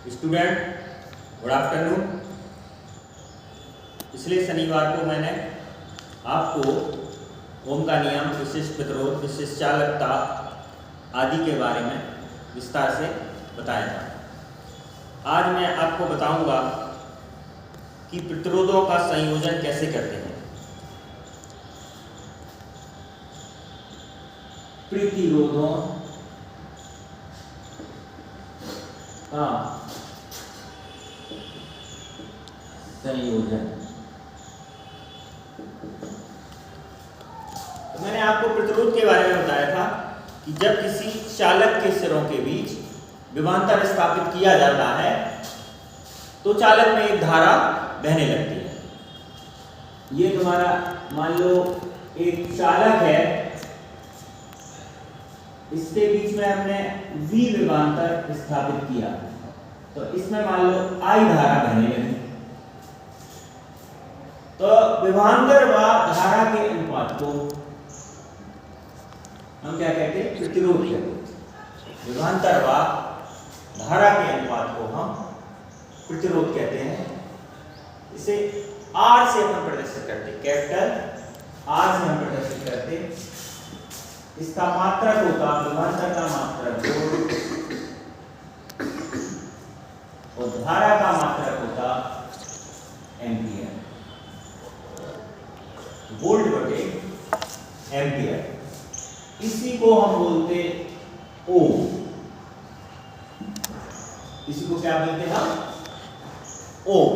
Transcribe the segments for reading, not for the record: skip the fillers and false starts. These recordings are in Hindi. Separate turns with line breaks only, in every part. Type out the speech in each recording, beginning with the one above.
Student good afternoon. पिछले शनिवार को मैंने आपको ओम का नियम, विशिष्ट प्रतिरोध, विशिष्ट चालकता आदि के बारे में विस्तार से बताया था। आज मैं आपको बताऊंगा कि प्रतिरोधों का संयोजन कैसे करते हैं। प्रतिरोधों का संयोजन। तो मैंने आपको प्रतिरोध के बारे में बताया था कि जब किसी चालक के सिरों के बीच विभवांतर स्थापित किया जाता है तो चालक में एक धारा बहने लगती है। ये तुम्हारा मान लो एक चालक है, इसके बीच में हमने V विभवांतर स्थापित किया तो इसमें मान लो I धारा बहने लगी। तो विभवांतर व धारा के अनुपात को हम क्या कहते हैं? प्रतिरोध कहते हैं। विभवांतर व धारा के अनुपात को हम प्रतिरोध कहते हैं। इसे R से हम प्रदर्शित करते हैं, कैपिटल R से हम प्रदर्शित करते हैं। इसका मात्रक होता, विभवांतर का मात्रक और धारा का मात्रक होता एम्पियर, वोल्ट बटे एम्पियर। इसी को हम बोलते ओम। इसी को क्या बोलते हैं हम? ओम।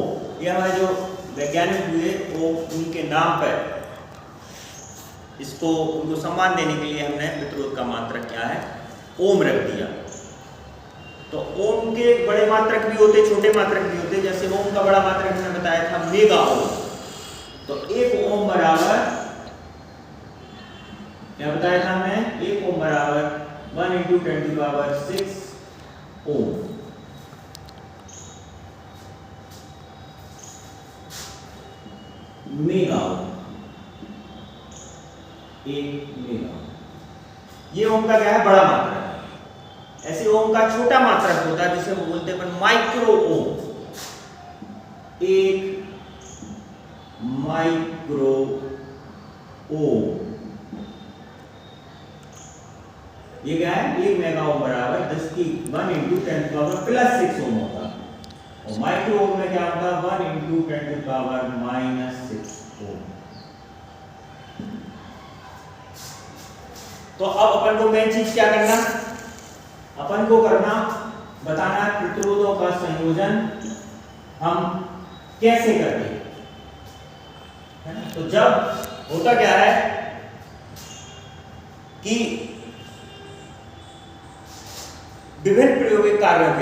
ये हमारे जो वैज्ञानिक हुए वो उनके नाम पर इसको उनको सम्मान देने के लिए हमने प्रतिरोध का मात्रक क्या है? ओम रख दिया। तो ओम के बड़े मात्रक भी होते, छोटे मात्रक भी होते। जैसे ओम का बड़ा मात्रक मैंने बताया था मेगा ओम। तो एक ओम बराबर क्या बताया था हमने? एक ओम बराबर 1 × 10⁶ ओम। मेगा ओम, एक मेगा। ये ओम का क्या है? बड़ा मात्रक है। ऐसे ओम का छोटा मात्रक होता है जिसे वो बोलते हैं अपन माइक्रो ओम। एक माइक्रो ओम। ये क्या है? एक मेगा ओम बराबर 10 की 1 × 10⁻6 ओम होता है। और माइक्रो ओम में क्या होता है? 1 × 10⁻⁻6 ओम। तो अब अपन को मेन चीज क्या करना? अपन को करना बताना प्रतिरोधों का संयोजन हम कैसे करते हैं, है ना? तो जब होता क्या है कि विभिन्न प्रायोगिक कार्यों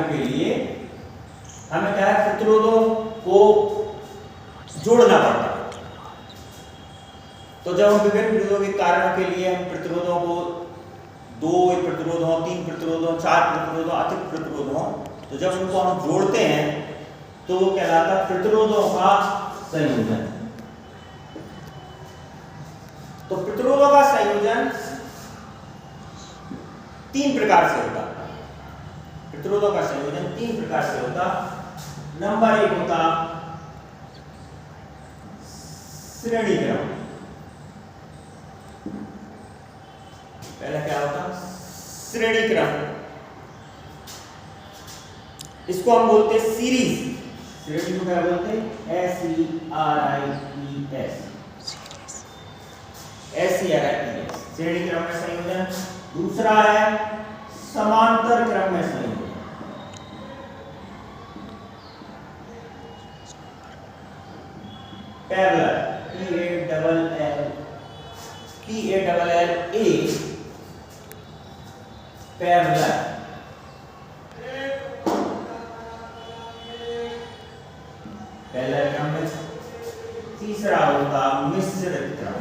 के लिए हमें क्या है? प्रतिरोधों को जोड़ना पड़ता है। तो जब हम विभिन्न प्रायोगिक कार्यों के लिए हम प्रतिरोधों को 2 प्रतिरोधों, 3 प्रतिरोधों, 4 प्रतिरोधों, अधिक प्रतिरोधों, तो जब उनको हम जोड़ते हैं तो वो कहलाता है प्रतिरोधों का संयोजन। तो प्रतिरोधों का संयोजन 3 प्रकार से होता है। प्रतिरोधों का संयोजन 3 प्रकार से होता। नंबर 1 होता श्रेणी क्रम। पहला क्या होता? श्रेणी क्रम। इसको हम बोलते हैं सीरीज। श्रेणी को क्या बोलते हैं? SERIES। श्रेणी क्रम में संयोजन। दूसरा है समांतर क्रम में संयोजन। Parallel, PARREL, parallel. पैरेलल क्रम में। तीसरा होगा मिश्रित क्रम।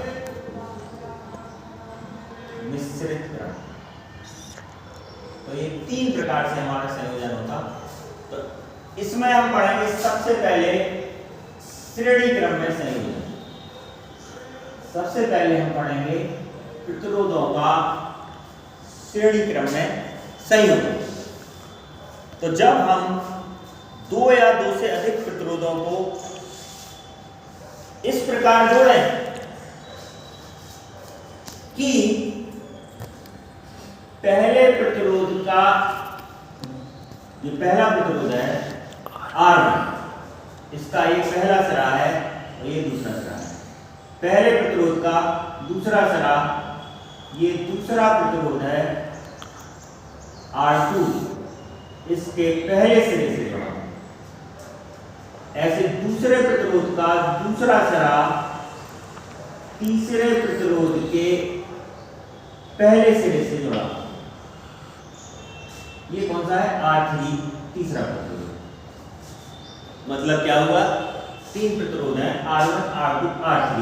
मिश्रित क्रम। तो ये 3 प्रकार से हमारा संयोजन होता। तो इसमें हम पढ़ेंगे सबसे पहले श्रेणी क्रम में संयोजन। सबसे पहले हम पढ़ेंगे प्रतिरोधों का श्रेणी क्रम में संयोजन। तो जब हम दो या दो से अधिक प्रतिरोधों को इस प्रकार जोड़ें कि पहले प्रतिरोध का, ये पहला प्रतिरोध है R1, इसका ये पहला सिरा है और ये दूसरा सिरा है। पहले प्रतिरोध का दूसरा सिरा, ये दूसरा प्रतिरोध है R2, इसके पहले सिरे से जुड़ा। ऐसे दूसरे प्रतिरोध का दूसरा सिरा तीसरे प्रतिरोध के पहले सिरे से जुड़ा। ये कौन सा है? R3, तीसरा प्रतिरोध। मतलब क्या हुआ? तीन प्रतिरोध हैं, R1, R2, R3।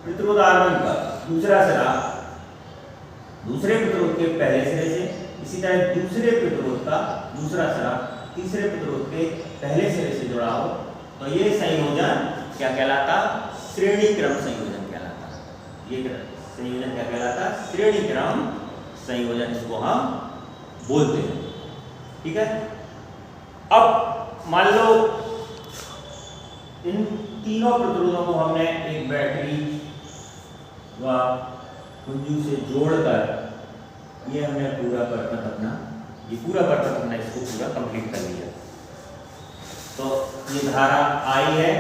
प्रतिरोध R1 का दूसरा सिरा दूसरे प्रतिरोध के पहले सिरे से, इसी तरह दूसरे प्रतिरोध का दूसरा सिरा तीसरे प्रतिरोध के पहले सिरे से जुड़ा हो, तो ये संयोजन क्या कहलाता? श्रेणी क्रम संयोजन कहलाता। ये संयोजन क्या कहलाता? श्रेणी क्रम संयोजन, इसको हम बोलते हैं। ठीक है। अब मान लो इन तीनों प्रतिरोधों को हमने एक बैटरी व कुंजू से जोड़कर ये हमने पूरा परपथ अपना, ये पूरा परपथ हमने इसको पूरा कंप्लीट कर लिया। तो ये धारा I है,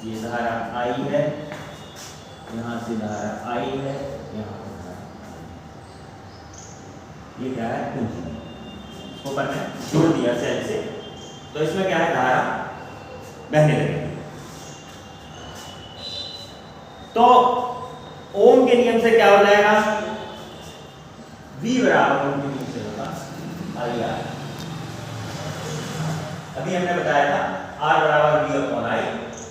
ये धारा I है, यहाँ से धारा I है, यहाँ से धारा I। ये क्या है? कुंजी। इसको हमने जोड़ दिया सेल से, तो इसमें क्या है? धारा बहने लगेगी। तो ओम के नियम से क्या हो जाएगा? V बराबर ओम के नियम से होगा IR। अभी हमने बताया था R बराबर V अपॉन I,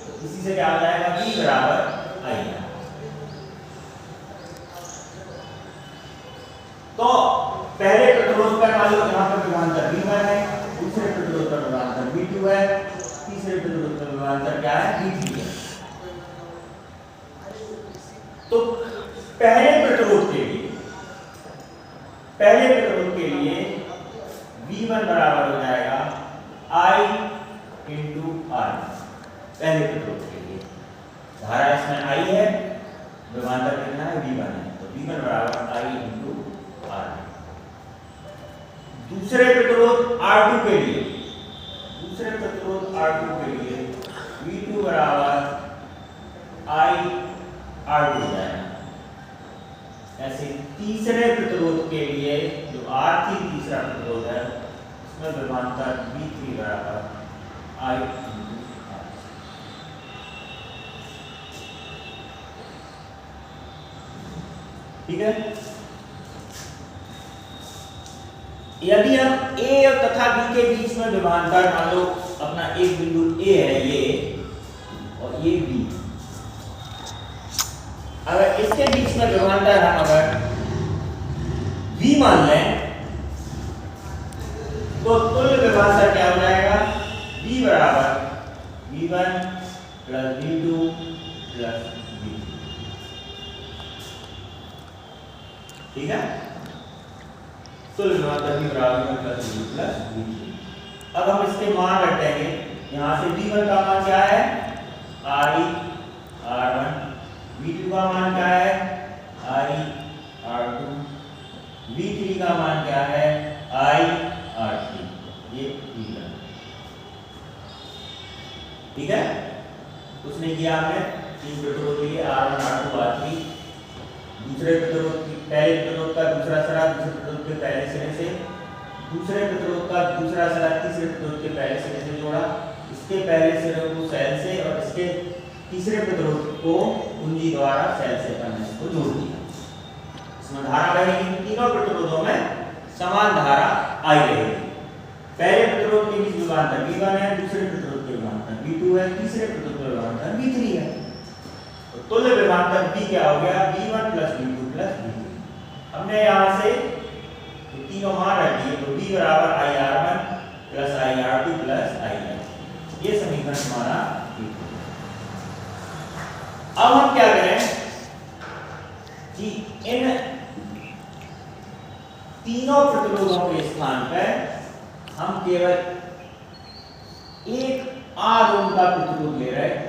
तो इसी से क्या हो जाएगा? V बराबर IR। तो पहले प्रतिरोध पर मान लो यहाँ पर विभवांतर V1 है, दूसरे प्रतिरोध पर विभवांतर V2 है, तीसरे प्रतिरोध पर विभवांतर क्या है? V3 है। तो पहले प्रतिरोध के लिए V1 बराबर हो जाएगा I इंटू R। पहले प्रतिरोध के लिए धारा इसमें I है, विभवांतर कितना है? V1 है, तो V1 बराबर I इंटू R। दूसरे प्रतिरोध R2 के लिए, दूसरे प्रतिरोध R2 के लिए V2 बराबर I R2 हो जाएगा। ऐसे तीसरे प्रतिरोध के लिए जो R3 तीसरा प्रतिरोध है, उसमें विभवांतर V3 बराबर I इंटू R। ठीक है। यदि हम A तथा B के बीच में विभवांतर, मान लो अपना एक बिंदु A है ये, और ये B, अगर इसके बीच में विभवांतर हम अगर V मान लें, तो तुल्य विभवांतर क्या हो जाएगा? V बराबर V1 plus V2 plus V3। ठीक है। तुल्य विभवांतर V बराबर V1 plus V2 plus V3। अब हम इसके मान रख देंगे। यहाँ से V1 का मान क्या है? I R1। V2 का मान क्या है? I R2। V3 का मान क्या है? I R3। ये V1। ठीक है। उसने किया हमने तीन प्रतिरोध लिए R1 R2 R3। दूसरे प्रतिरोध की पहले प्रतिरोध का दूसरा सिरा दूसरे प्रतिरोध के पहले सिरे से, दूसरे प्रतिरोध का दूसरा सिरा तीसरे प्रतिरोध के पहले सिरे से जोड़ा। इसके पहले सिरे को सेल से और इसके तीसरे प्रतिरोध को कुंजी द्वारा सेल से हमने इसको जोड़ दिया। इसमें धारा बहेगी, तीनों प्रतिरोधों में समान धारा आई रहेगी। पहले प्रतिरोध के बीच विभवांतर V1 है, दूसरे प्रतिरोध के विभवांतर V2 है, तीसरे प्रतिरोध के विभवांतर V3 है। तो तुल्य विभवांतर V क्या हो गया? V1 plus V2 plus V3। हमने यहाँ से तीनों मान रख दिए, तो V बराबर I R1 plus I R2 plus I R। ये समीकरण हमारा अब हम क्या करें कि इन तीनों प्रतिरोधों के स्थान पर हम केवल एक R ओम का प्रतिरोध ले रहे हैं।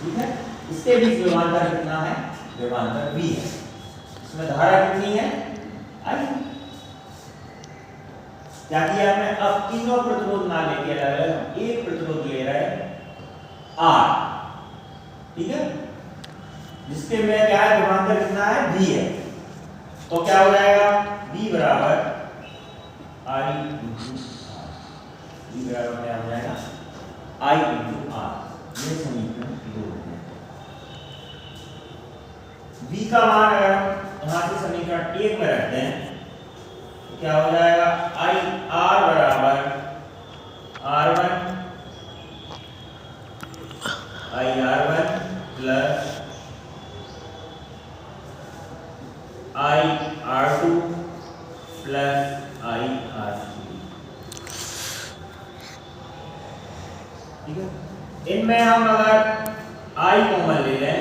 ठीक है, इसके बीच विभवांतर कितना है? विभवांतर V है। इसमें धारा कितनी है? I। क्या किया हमने? अब तीनों प्रतिरोध ना लेके अलग एक प्रतिरोध ले रहे हैं R। ठीक है, जिसके में क्या है? विभवांतर कितना है? V है। तो क्या हो जाएगा? V बराबर I इंटू R। V बराबर क्या हो जाएगा? I into R। ये समीकरण 2 है। V का मान अगर हम यहाँ से समीकरण 1 में रखते हैं तो क्या हो जाएगा? I R बराबर R1 I R1 plus I R2 plus I R3। ठीक है, इनमें हम अगर I कॉमन ले लें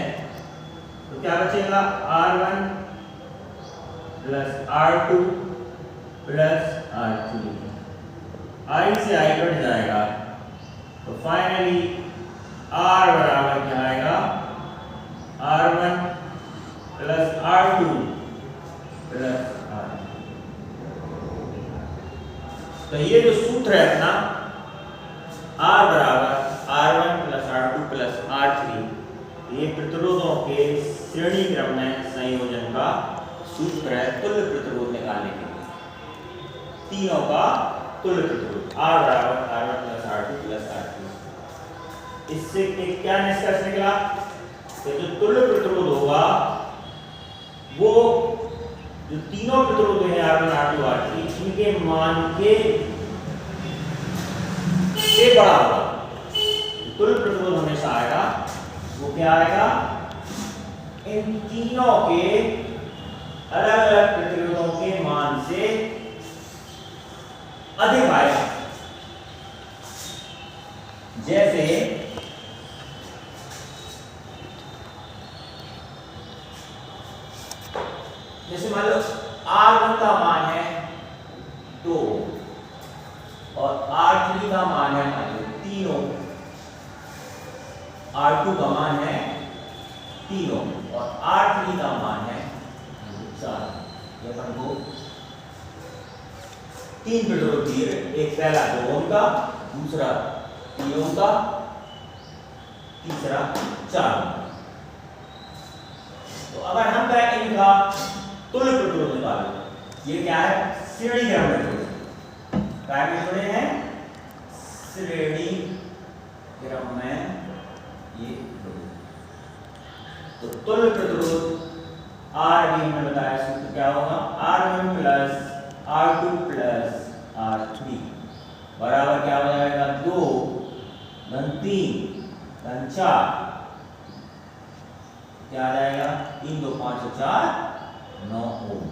तो क्या बचेगा? R1 plus R2 plus R3। I से I कट जाएगा तो फाइनली R बराबर क्या आएगा? R1 plus R2 plus R3। तो ये जो सूत्र है अपना R बराबर R1 plus R2 plus R3, ये प्रतिरोधों के श्रेणी क्रम में संयोजन का सूत्र है तुल्य प्रतिरोध निकालने के लिए। तीनों का तुल्य प्रतिरोध R बराबर R1 plus R2 plus R3। इससे क्या निष्कर्ष निकला? कि जो तुल्य प्रतिरोध होगा वो जो तीनों प्रतिरोध हैं R1 R2 R3, इनके मान के से बड़ा होगा। तुल्य प्रतिरोध हमेशा आएगा, वो क्या आएगा? इन तीनों के अलग अलग प्रतिरोधों के मान से अधिक आएगा। जैसे मान लो R1 का मान है 2 और R3 का मान है मान लो 3 ओम, R2 का मान है 3 ओम और R3 का मान है 4। ये अपन को 3 प्रतिरोध दिए, एक पहला 2 ओम का, दूसरा 3 ओम का, तीसरा 4 ओम। तो अगर हम कहें इनका तुल्य प्रतिरोध निकालो, ये क्या है? श्रेणी क्रम में क्या जुड़े हैं? श्रेणी क्रम में ये तो तुल्य प्रतिरोध R भी हमने बताया सूत्र क्या होगा? R1 plus R2 plus R3 बराबर क्या हो जाएगा? 2 धन 3 धन 4 क्या आ जाएगा? 3 2 5 4 9 ओम।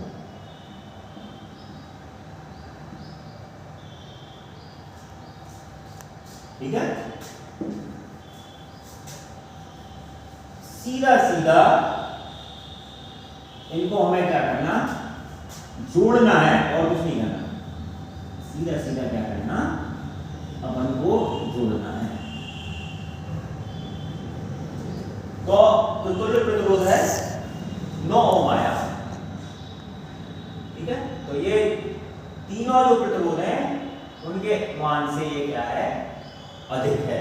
ठीक है, सीधा सीधा इनको हमें क्या करना? जोड़ना है और कुछ नहीं करना। सीधा सीधा क्या करना? अपन को जोड़ना है। तो तुल्य प्रतिरोध है 9 ओम आया। ठीक है, तो ये तीनों जो प्रतिरोध हैं उनके मान से ये क्या है? अधिक है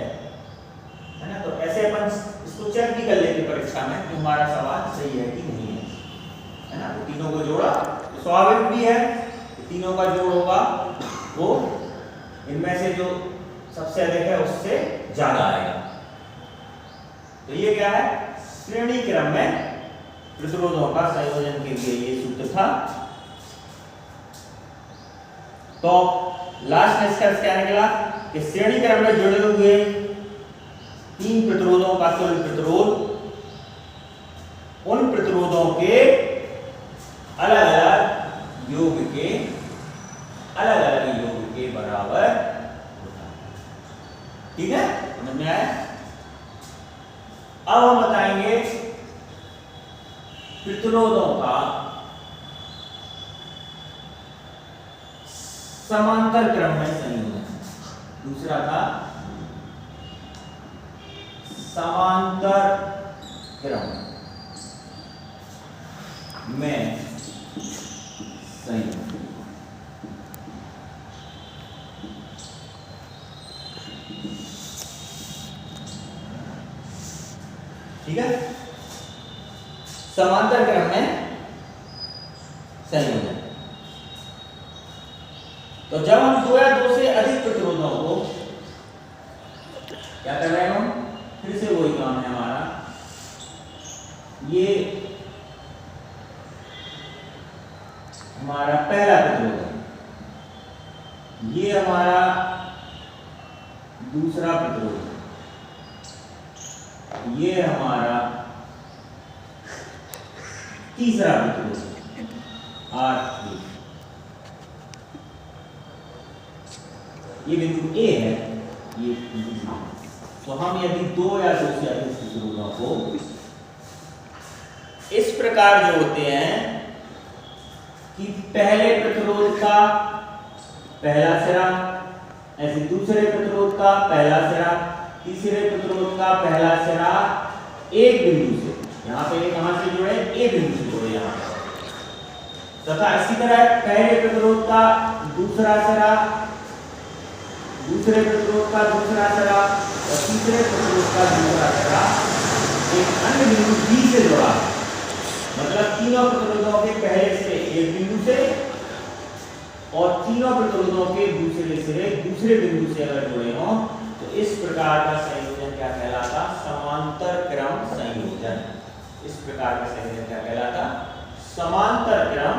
ना? तो ऐसे अपन इसको चेक भी कर लेंगे परीक्षा में कि हमारा सवाल सही है कि नहीं है ना? तो तीनों को जोड़ा तो स्वाभाविक भी है, तीनों का जोड़ होगा वो इनमें से जो सबसे अधिक है उससे ज्यादा आएगा। तो ये क्या है? श्रेणी क्रम में प्रतिरोधों का संयोजन के लिए ये सूत्र था। तो लास्ट निष्कर्ष क्या निकला कि श्रेणी क्रम में जुड़े हुए 3 प्रतिरोधों का तुल्य प्रतिरोध उन प्रतिरोधों के अलग अलग योग के बराबर होता है। ठीक है, समझ में आया? अब हम बताएंगे प्रतिरोधों का समांतर क्रम में संयोजन। दूसरा था समांतर क्रम में संयोजन। ठीक है, समांतर क्रम में संयोजन। तो जब हम दो या दो से अधिक प्रतिरोधों को क्या कर रहे हैं, हम फिर से वही काम है हमारा, ये हमारा पहला प्रतिरोध है, ये हमारा दूसरा प्रतिरोध है, ये हमारा तीसरा प्रतिरोध है, R3। ये बिंदु A है, ये बिंदु B है। तो हम यदि दो या दो से अधिक प्रतिरोधों को इस प्रकार जोड़ते हैं कि पहले प्रतिरोध का पहला सिरा, ऐसे दूसरे प्रतिरोध का पहला सिरा, तीसरे प्रतिरोध का पहला सिरा एक बिंदु से, यहाँ पे कहां से जुड़े, एक बिंदु से जुड़े यहाँ पर, तथा इसी तरह पहले प्रतिरोध का दूसरा सिरा, दूसरे प्रतिरोध का दूसरा सिरा और तीसरे प्रतिरोध का दूसरा सिरा एक अन्य बिंदु B से जुड़ा है। मतलब तीनों प्रतिरोधों के पहले सिरे एक बिंदु से और तीनों प्रतिरोधों के दूसरे सिरे दूसरे बिंदु से अगर जुड़े हों तो इस प्रकार का संयोजन क्या कहलाता, समांतर क्रम संयोजन। इस प्रकार का संयोजन क्या कहलाता, समांतर क्रम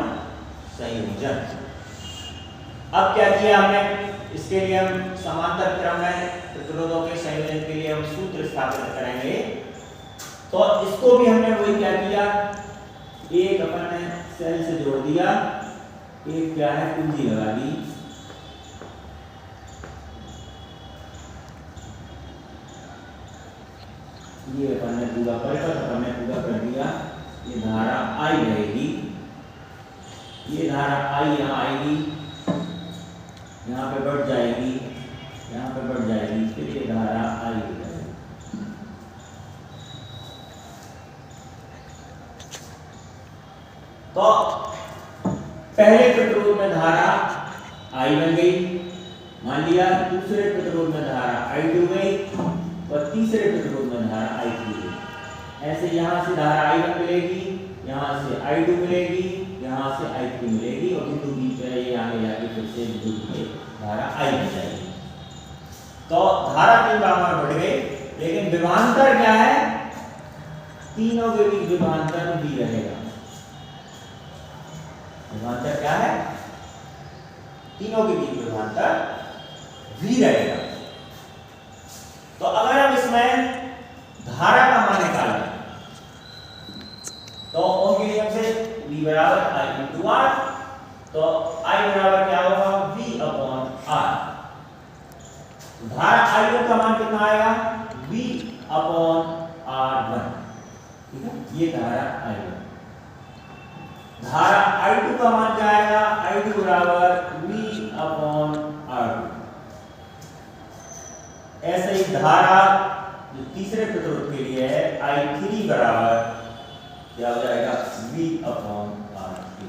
संयोजन। अब क्या किया हमने, इसके लिए हम समांतर क्रम में प्रतिरोधों के संयोजन के लिए हम सूत्र स्थापित करेंगे। तो इसको भी हमने वही क्या किया, एक अपन ने सेल से जोड़ दिया, एक क्या है कुंजी लगा दी, ये अपन ने पूरा कर दिया। ये धारा I रहेगी, ये धारा I यहाँ आएगी, यहाँ पे बढ़ जाएगी, यहाँ पे बढ़ जाएगी, फिर ये धारा I हो जाएगी। तो पहले प्रतिरोध में धारा I बन गई, मान लिया, दूसरे प्रतिरोध में धारा I2 गई और तीसरे प्रतिरोध में धारा I3 गई। ऐसे यहाँ से धारा I1 मिलेगी, यहाँ से I2 मिलेगी, यहाँ से I3 मिलेगी और बिंदु B पे ये आगे जाके फिर से बिंदु B धारा I बन जाएगी। तो धारा तीन भागों में बढ़ गई, लेकिन विभवांतर क्या है, तीनों के बीच विभवांतर V रहेगा। विभवांतर क्या है, तीनों के बीच विभवांतर V रहेगा। तो अगर हम इसमें धारा का मान निकालें तो ओम के नियम से V बराबर I into R, तो I बराबर क्या होगा, V अपॉन R। धारा I1 का मान कितना आएगा, V अपॉन R1। ठीक है, ये धारा I1। धारा I2 का मान क्या आएगा, I2 बराबर V अपॉन R2। ऐसे ही धारा जो तीसरे प्रतिरोध के लिए है I3 बराबर क्या हो जाएगा, V अपॉन R3।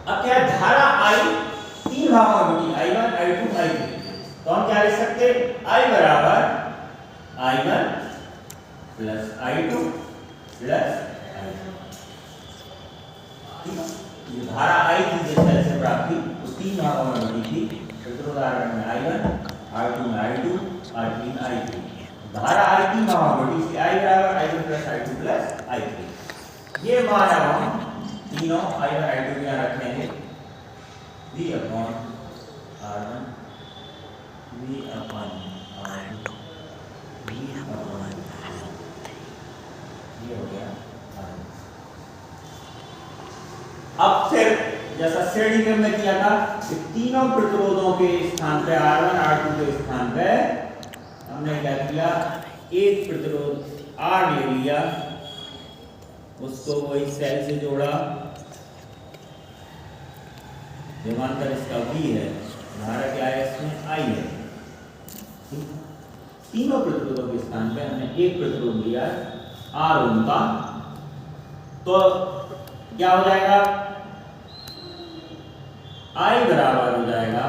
अब क्या धारा I तीन भागों में बटी, I1 I2 I3। तो हम क्या लिख सकते, I बराबर I1 plus I2 plus I3। ये धारा I थी जिस तरह से प्राप्त हुई वो तीन भागों में बटी थी। उदाहरण में I1, R2 में I2, R3 में I3। धारा I तीन भागों में बटी, I बराबर I1 plus I2 plus I3। ये मान अब हम तीनों I1 I2 के यहाँ रखेंगे, V upon R1, V upon R2, V upon ये हो गया। अब फिर जैसा श्रेणी क्रम में किया था कि तीनों प्रतिरोधों के स्थान पे R1 R2 के स्थान पे हमने क्या किया, एक प्रतिरोध R ले लिया, उसको वही सेल से जोड़ा, विभवांतर इसका V है, धारा क्या है इसमें I है। तीनों प्रतिरोधों के स्थान पे हमने एक प्रतिरोध लिया R ओम का, तो क्या हो जाएगा, I बराबर हो जाएगा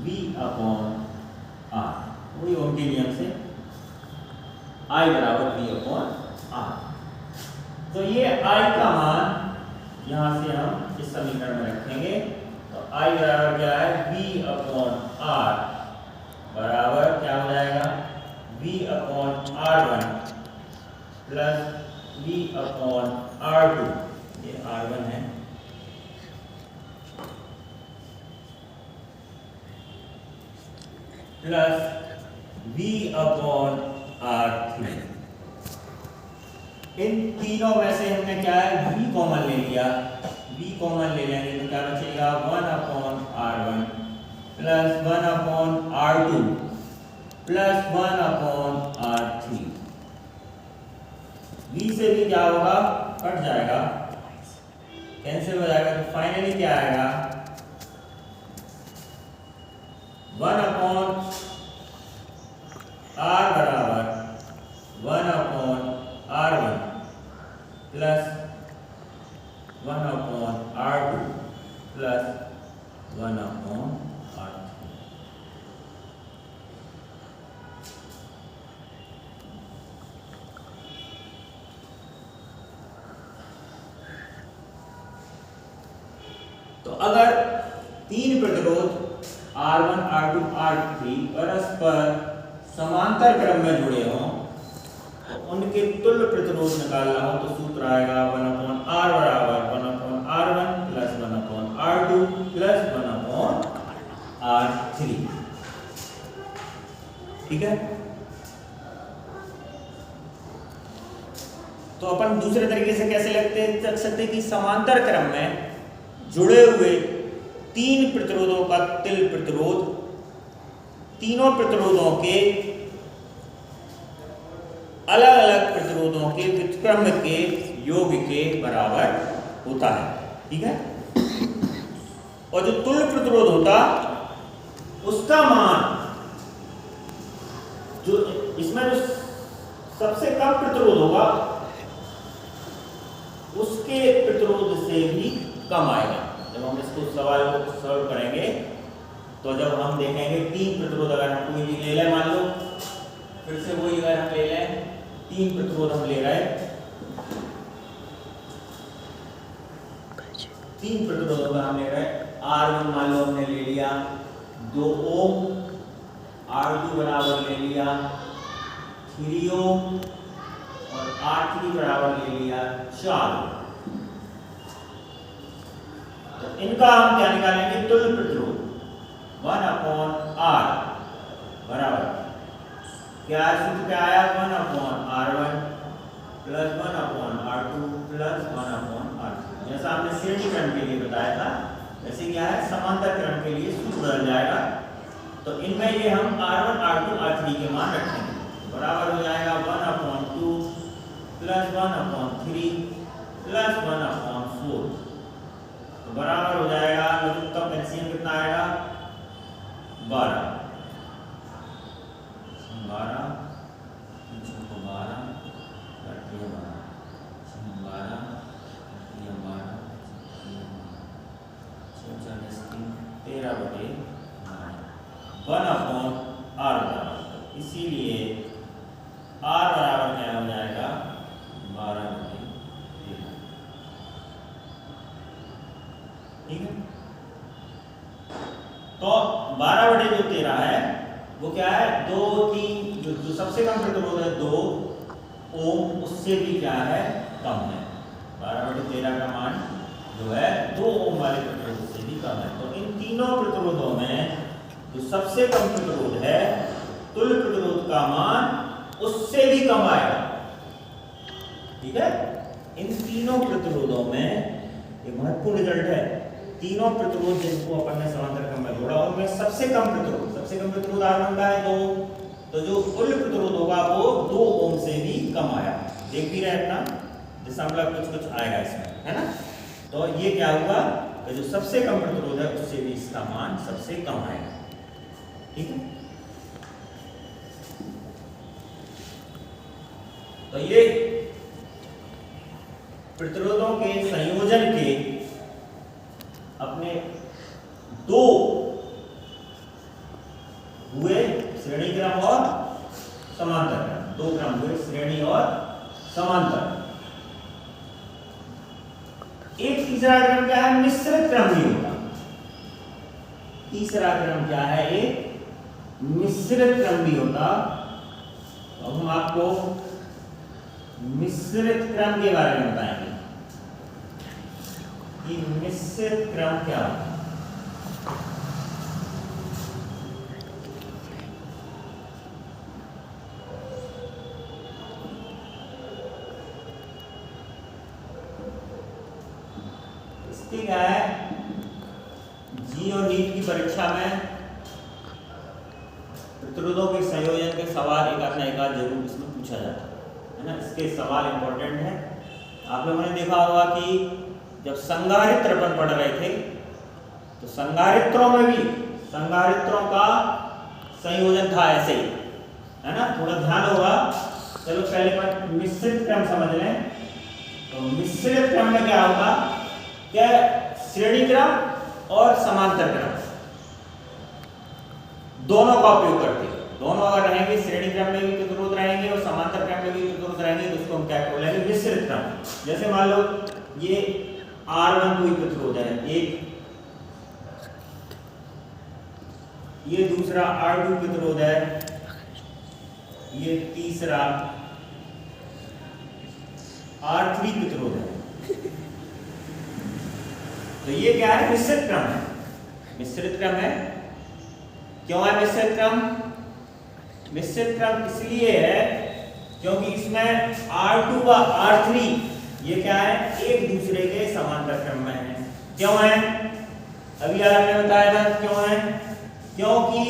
V अपॉन R, वही ओम के नियम से I बराबर V अपॉन R। तो ये I का मान यहां से हम इस समीकरण में रखेंगे, तो I बराबर क्या है, V अपॉन R बराबर क्या हो जाएगा, V upon R1 plus V upon R2, ये R1 है, प्लस V अपॉन R3। इन तीनों में से हमने क्या है, V कॉमन ले लिया, V कॉमन ले लेंगे तो क्या बचेगा, 1 upon R1 plus 1 upon R2 plus 1 upon R3। V से भी क्या होगा, कट जाएगा, कैंसिल हो जाएगा, तो फाइनली क्या आएगा, 1 अपॉन R बराबर 1 upon R1 plus 1 upon R2 plus 1 upon R3। तो अगर तीन प्रतिरोध R1 R2 R3 परस्पर समांतर क्रम में जुड़े हों, तो उनके तुल्य प्रतिरोध निकालना हो तो सूत्र आएगा 1 अपॉन R बराबर 1 upon R1 plus 1 upon R2 plus 1 upon R3। ठीक है, तो अपन दूसरे तरीके से कैसे रख सकते हैं कि समांतर क्रम में जुड़े हुए तीन प्रतिरोधों का तिल प्रतिरोध तीनों प्रतिरोधों के अलग अलग प्रतिरोधों के व्युत्क्रम के योग के बराबर होता है। ठीक है, और जो तुल्य प्रतिरोध होता उसका मान, जो इसमें जो सबसे कम प्रतिरोध होगा उसके प्रतिरोध से भी कम आएगा। जब हम इसको सवाल को सॉल्व करेंगे तो जब हम देखेंगे तीन प्रतिरोध अगर हम कोई भी ले लें, मान लो फिर से वही अगर हम ले लें, तीन प्रतिरोध हम ले रहे हैं, तीन प्रतिरोधों का हम ले रहे हैं, R1 मान लो हमने ले लिया 2 ओम, R2 बराबर ले लिया 3 ओम और R3 बराबर ले लिया 4 ओम। तो इनका हम क्या निकालेंगे, तुल्य प्रतिरोध 1 अपॉन R बराबर क्या सूत्र क्या आया, 1 upon R1 plus 1 upon R2 plus 1 upon R3। जैसा हमने श्रेणी क्रम के लिए बताया था वैसे क्या है, समांतर क्रम के लिए सूत्र बदल जाएगा। तो इनमें ये हम R1 R2 R3 के मान रखेंगे, बराबर हो जाएगा 1 upon 2 plus 1 upon 3 plus 1 upon 4। तो बराबर हो जाएगा, लघुत्तम एलसीएम कितना आएगा, 12 12 1 अपॉन R बराबर, इसीलिए R बराबर क्या हो जाएगा, 12/13। ठीक है, तो 12/13 है वो क्या है, 2 3 जो सबसे कम प्रतिरोध है 2 ओम, उससे भी क्या है, कम है। 12/13 का मान जो है 2 ओम वाले प्रतिरोध से भी कम है। तो इन तीनों प्रतिरोधों में जो सबसे कम प्रतिरोध है, तुल्य प्रतिरोध का मान उससे भी कम आएगा। ठीक है, इन तीनों प्रतिरोधों में एक महत्वपूर्ण रिजल्ट है, तीनों प्रतिरोध जिनको अपन ने समांतर क्रम में जोड़ा उनमें सबसे कम प्रतिरोध R1 का है 2, तो जो कुल प्रतिरोध होगा वो 2 ओम से भी कम आया। देख भी रहे अपना दशमलव कुछ आएगा इसमें, है ना। तो ये क्या हुआ कि जो सबसे कम प्रतिरोध है उससे भी इसका मान सबसे कम आएगा। ठीक है, तो ये प्रतिरोधों के संयोजन के अपने 2 हुए श्रेणी क्रम और समांतर क्रम, 2 क्रम हुए श्रेणी और समांतर। एक तीसरा क्रम क्या है, मिश्रित क्रम भी होगा। तीसरा क्रम क्या है, एक मिश्रित क्रम भी होता। तो हम आपको मिश्रित क्रम के बारे में बताएंगे कि मिश्रित क्रम क्या होता है। इसकी क्या है, जी और नीट की परीक्षा में प्रतिरोधों के संयोजन के सवाल एक आध जरूर इसमें पूछा जाता है ना। इसके सवाल इंपॉर्टेंट है। आप लोगों ने देखा होगा कि जब संधारित्र अपन पढ़ रहे थे तो संधारित्रों में भी संधारित्रों का संयोजन था ऐसे ही, है ना। थोड़ा ध्यान होगा। चलो पहले अपन मिश्रित क्रम समझ लें। तो मिश्रित क्रम में क्या होगा, क्या श्रेणी क्रम और समांतर क्रम दोनों का उपयोग करते हैं। दोनों अगर रहेंगे, श्रेणी क्रम में भी प्रतिरोध रहेंगे और समांतर क्रम में भी प्रतिरोध रहेंगे, तो उसको हम क्या बोलेंगे, मिश्रित क्रम। जैसे मान लो ये R1 कोई प्रतिरोध है एक, ये दूसरा R2 प्रतिरोध है, ये तीसरा R3 प्रतिरोध है। तो ये क्या है, मिश्रित क्रम है। मिश्रित क्रम है, क्यों है मिश्रित क्रम? मिश्रित क्रम इसलिए है क्योंकि इसमें R2 व R3 ये क्या है, एक दूसरे के समांतर क्रम में है। क्यों है? अभी आपने बताया था क्यों है, क्योंकि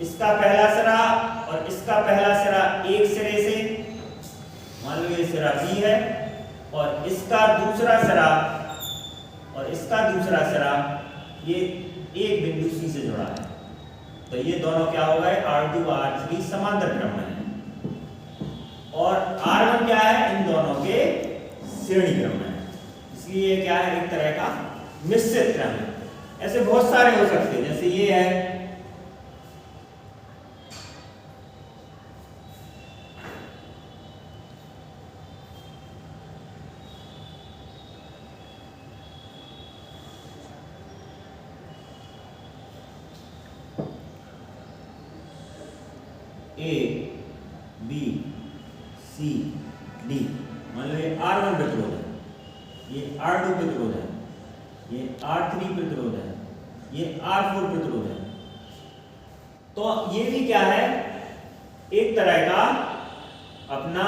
इसका पहला सिरा और इसका पहला सिरा एक सिरे से, मान लो ये सिरा B है, और इसका दूसरा सिरा और इसका दूसरा सिरा ये एक बिंदु C से जुड़ा है। तो ये दोनों क्या हो गए, R2 व R3 समांतर क्रम में है, और R1 क्या है, इन दोनों के श्रेणी क्रम में है। इसलिए क्या है, एक तरह का मिश्रित क्रम है। ऐसे बहुत सारे हो सकते हैं, जैसे ये है, A, B, C, D। मान लो ये R1 प्रतिरोध है, ये R2 प्रतिरोध है, ये R3 प्रतिरोध है, ये R4 प्रतिरोध है। तो ये भी क्या है, एक तरह का अपना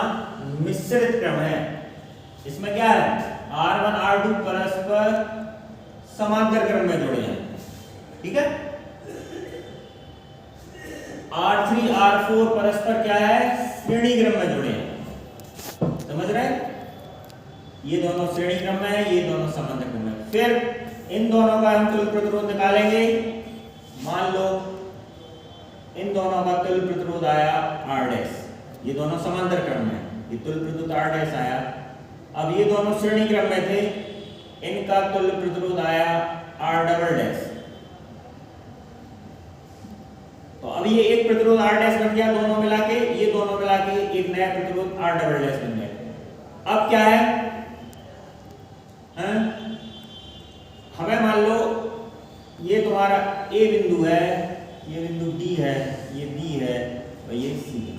मिश्रित क्रम है। इसमें क्या है, R1 R2 परस्पर समांतर क्रम में जुड़े हैं। ठीक है, R3 R4 परस्पर क्या है, श्रेणी क्रम में जुड़े हैं। समझ रहे हैं, ये दोनों श्रेणी क्रम में है, ये दोनों समांतर क्रम में। फिर इन दोनों का हम तुल्य प्रतिरोध निकालेंगे। मान लो इन दोनों का तुल्य प्रतिरोध आया R', ये दोनों समांतर क्रम में, ये तुल्य प्रतिरोध R' आया। अब ये दोनों श्रेणी क्रम में थे, इनका तुल्य प्रतिरोध आया R'। तो अब ये एक प्रतिरोध R' बन गया, दोनों मिला के, ये दोनों मिला के एक नया प्रतिरोध R" बन गया। अब क्या है, हमें मान लो ये तुम्हारा A बिंदु है, ये बिंदु D है, ये B है और ये C है।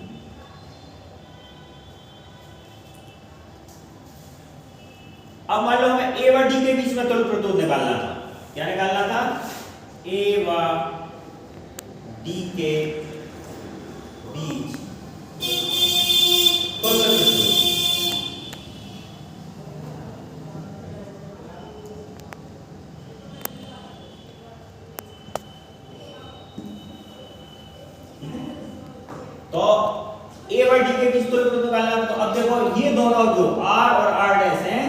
अब मान लो हमें A व D के बीच में तुल्य प्रतिरोध निकालना था। क्या निकालना था, A व D के बीच तो ए बाई डी के बीच तुल्य प्रतिरोध निकालना है। तो अब देखो ये दोनों जो आर और आर डैश हैं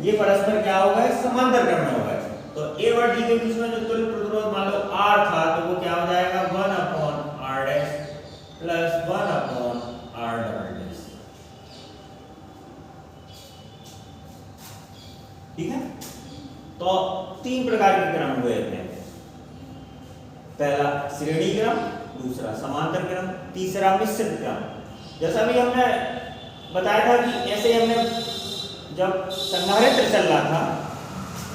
ये परस्पर क्या हो गए, समांतर क्रम में हो गए। तो ए और डी के बीच में जो तुल्य प्रतिरोध मान लो आर था तो वो क्या हो जाएगा 1/r dash plus 1/r double dash. ठीक है, तो तीन प्रकार के क्रम हुए हैं। पहला श्रेणी क्रम, दूसरा समांतर क्रम, तीसरा मिश्रित क्रम। जैसा भी हमने बताया था कि ऐसे हमने जब संधारित्र चल रहा था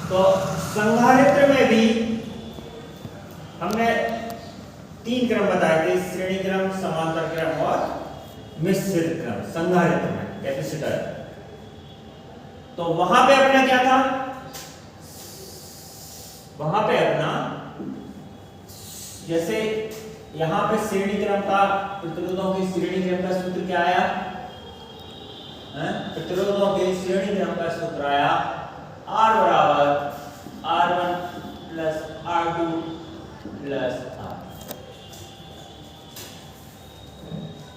तो संधारित्र में भी हमने तीन क्रम बताए थे, श्रेणी क्रम, समांतर क्रम और मिश्रित क्रम। संधारित्र में कैपेसिटर, तो वहां पे अपना क्या था, वहां पे अपना जैसे यहां पे श्रेणी क्रम का, प्रतिरोधों की श्रेणी क्रम का सूत्र क्या आया, प्रतिरोधों के श्रेणी क्रम का सूत्र आया R बराबर R1 plus R2 plus R।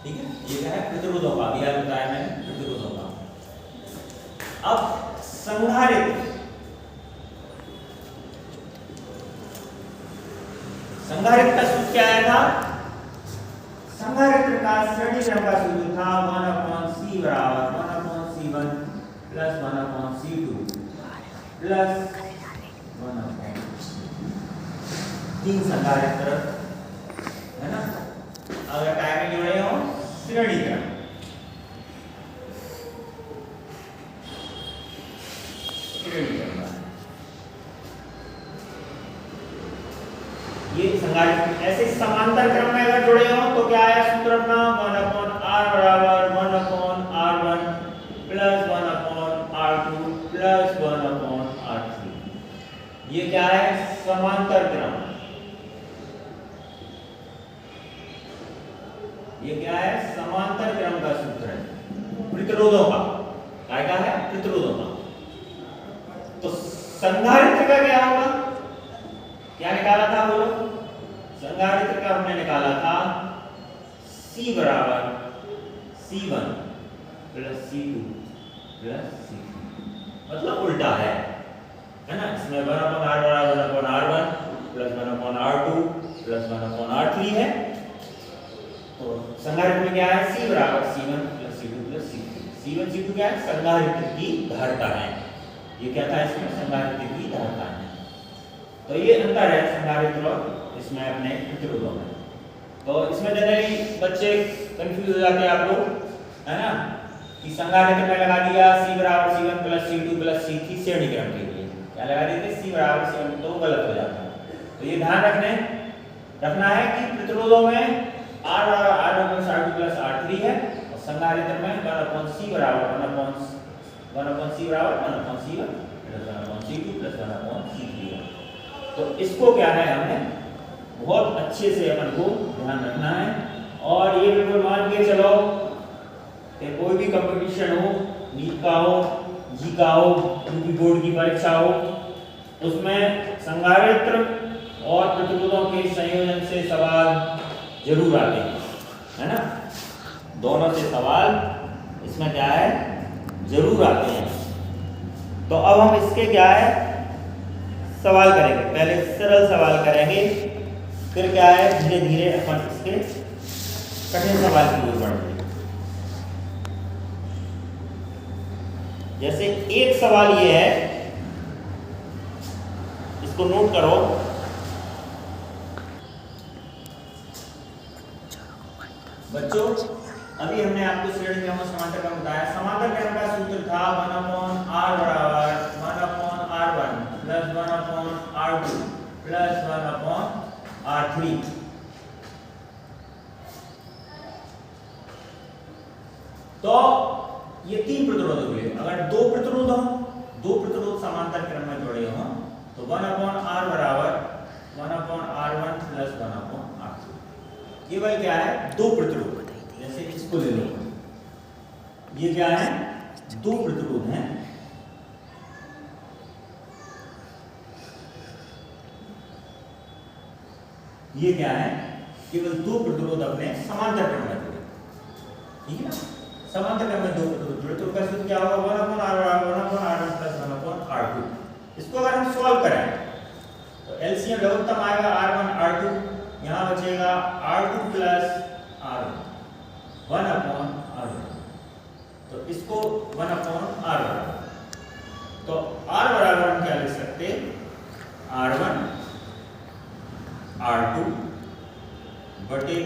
ठीक है, ये क्या है, प्रतिरोधों का, अभी बताया मैंने प्रतिरोधों का। अब संधारित्र, संधारित्र का सूत्र क्या आया था, संधारित्र का श्रेणी क्रम का सूत्र था 1/C बराबर 1/C1 प्लस 1/C2 प्लस 1/, तीन संधारित्र है ना। अगर टाइम में जुड़े हो श्रेणी क्रम, ये संधारित्र। ऐसे समांतर क्रम में अगर जुड़े हो तो क्या आया सूत्र अपना 1/r बराबर 1/r1 plus 1/r2 plus 1/r3। ये क्या है, समांतर क्रम। ये क्या है, समांतर क्रम का सूत्र है प्रतिरोधों का। क्या है, प्रतिरोधों का। तो संधारित्र का क्या होगा, क्या निकाला था बोलो, संधारित्र का हमने निकाला था C बराबर C1 plus C2 plus C3, मतलब उल्टा है ना। इसमें 1/r बराबर 1/r1 plus 1/r2 plus 1/r3 है। तो संधारित्र में क्या है, C बराबर C1 plus C2 plus C3। C1 C2 क्या है, संधारित्र की धारिता है। ये क्या था, इसमें संधारित्र की धारिता है। तो ये अंतर है संधारित्र और इसमें अपने प्रतिरोधों में। तो इसमें जनरली बच्चे कंफ्यूज हो जाते हैं आप लोग, है ना, कि संधारित्र में लगा दिया C बराबर C1 plus C2 plus C3 श्रेणी क्रम के लिए, क्या लगा देते C बराबर C1, तो गलत हो जाता है। तो ये ध्यान रखना है कि प्रतिरोधों में R बराबर R1 plus R2 plus R3 है और संधारित्र में 1/C बराबर 1/C बराबर 1/C1 plus 1/C2 plus 1/C3 है। तो इसको क्या है, हमें बहुत अच्छे से अपन को ध्यान रखना है। और ये बिल्कुल मान के चलो कि कोई भी कंपटीशन हो, नीट का हो, जी का हो, यूपी बोर्ड की परीक्षा हो, उसमें संधारित्र और प्रतिरोधों के संयोजन से सवाल जरूर आते हैं, है ना। दोनों से सवाल इसमें क्या है, जरूर आते हैं। तो अब हम इसके क्या है, सवाल करेंगे। पहले सरल सवाल करेंगे, फिर क्या है, धीरे धीरे अपन इसके कठिन सवाल की ओर बढ़ेंगे। जैसे एक सवाल ये है, इसको नोट करो। बच्चों अभी हमने आपको श्रेणी क्रम और समांतर क्रम बताया। समांतर क्रम का सूत्र था 1/r बराबर 1/r1 plus 1/r2 plus 1/r3। तो ये तीन प्रतिरोधों के लिए, अगर दो प्रतिरोध समांतर क्रम में जुड़े हों तो 1/r बराबर 1/r1 प्लस 1/r2। केवल क्या है, दो प्रतिरोध। जैसे इसको ले लो, ये क्या है, दो प्रतिरोध हैं। ये क्या है, केवल दो प्रतिरोध अपने समांतर क्रम में जुड़े। ठीक है ना। समांतर क्रम में दो प्रतिरोध जुड़े तो उसका सूत्र क्या होगा 1/r1 प्लस 1/r2। इसको अगर हम सॉल्व करें तो एलसीएम लघुत्तम आएगा r1 r2, यहाँ बचेगा r2 प्लस r1 1/r1। तो इसको 1/r1, तो r बराबर हम क्या लिख सकते r1 r2 बटे